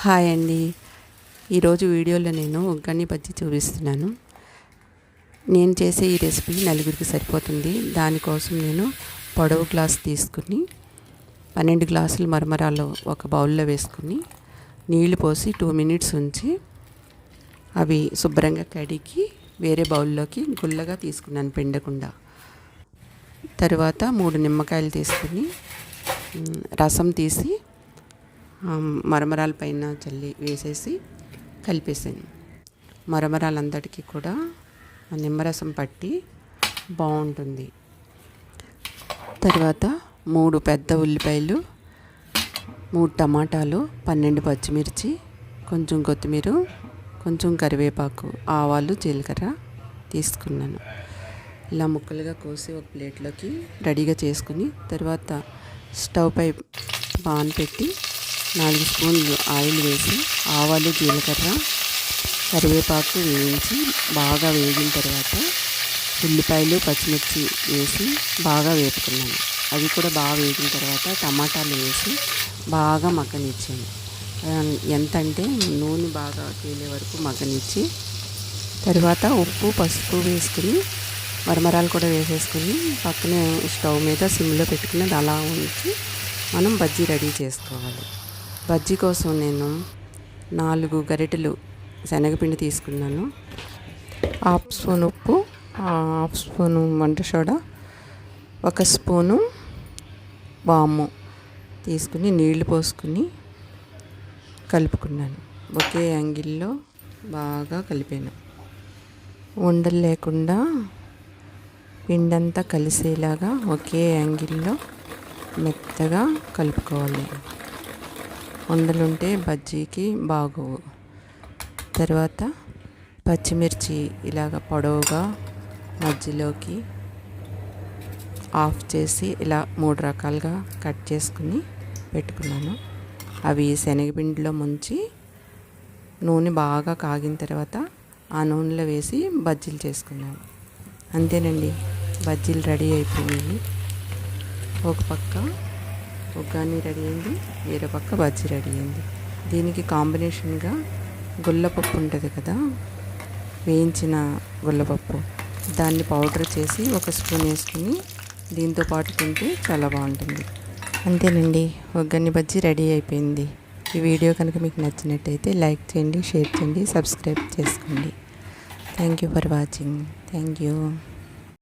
Hi అండి. ఈరోజు వీడియోలో నేను ఉగ్గని బజ్జీ చూపిస్తున్నాను. నేను చేసే ఈ రెసిపీ నలుగురికి సరిపోతుంది. దానికోసం నేను పొడవు గ్లాస్ తీసుకుని 12 గ్లాసులు మరమరాలు ఒక బౌల్లో వేసుకుని నీళ్లు పోసి 2 మినిట్స్ ఉంచి అవి శుభ్రంగా కడిగి వేరే బౌల్లోకి గుల్లగా తీసుకున్నాను పిండకుండా. తర్వాత 3 నిమ్మకాయలు తీసుకుని రసం తీసి మరమరాల పైన చల్లి వేసేసి కలిపేసాను. మరమరాలందరికీ కూడా నిమ్మరసం పట్టి బాగుంటుంది. తర్వాత 3 పెద్ద ఉల్లిపాయలు, 3 టమాటాలు, 12 పచ్చిమిర్చి, కొంచెం కొత్తిమీర, కొంచెం కరివేపాకు, ఆవాలు, జీలకర్ర తీసుకున్నాను. ఇలా ముక్కలుగా కోసి ఒక ప్లేట్లోకి రెడీగా చేసుకుని తర్వాత స్టవ్ పై పాన్ పెట్టి 4 స్పూన్లు ఆయిల్ వేసి ఆవాలు, జీలకర్ర, కరివేపాకు వేయించి బాగా వేగిన తర్వాత ఉల్లిపాయలు, పచ్చిమిర్చి వేసి బాగా వేపుకున్నాను. అవి కూడా బాగా వేగిన తర్వాత టమాటాలు వేసి బాగా మగ్గనిచ్చాను. ఎంత అంటే నూనె బాగా తేలే వరకు మగ్గనిచ్చి తర్వాత ఉప్పు, పసుపు వేసుకుని మరమరాలు కూడా వేసేసుకుని పక్కనే స్టవ్ మీద సిమ్లో పెట్టుకుని అలా ఉంచి మనం బజ్జీ రెడీ చేసుకోవాలి. బజ్జీ కోసం నేను 4 గరిటెలు శనగపిండి తీసుకున్నాను. 1/2 స్పూన్ ఉప్పు, 1/2 స్పూను వంట సోడా, 1 స్పూను వాము తీసుకుని నీళ్లు పోసుకుని కలుపుకున్నాను. ఒకే యాంగిల్లో బాగా కలిపాను. ఉండలు లేకుండా పిండంతా కలిసేలాగా ఒకే యాంగిల్లో మెత్తగా కలుపుకోవాలి. ఉండలుంటే బజ్జీకి బాగోవు. తర్వాత పచ్చిమిర్చి ఇలాగ పొడవుగా మధ్యలోకి ఆఫ్ చేసి ఇలా 3 రకాలుగా కట్ చేసుకుని పెట్టుకున్నాను. అవి శనగపిండిలో ముంచి నూనె బాగా కాగిన తర్వాత ఆ నూనెలో వేసి బజ్జీలు చేసుకున్నాను. అంతేనండి, బజ్జీలు రెడీ అయిపోయినాయి. ఒక పక్క ఉగ్గాని రెడీ అయింది, వేరే పక్క బజ్జీ రెడీ అయింది. దీనికి కాంబినేషన్గా గుల్లపప్పు ఉంటుంది కదా, వేయించిన గుల్లపప్పు, దాన్ని పౌడర్ చేసి 1 స్పూన్ వేసుకుని దీంతో పాటు తింటే చాలా బాగుంటుంది. అంతేనండి, ఉగ్గాని బజ్జీ రెడీ అయిపోయింది. ఈ వీడియో కనుక మీకు నచ్చినట్టయితే లైక్ చేయండి, షేర్ చేయండి, సబ్స్క్రైబ్ చేసుకోండి. Thank you for watching. Thank you.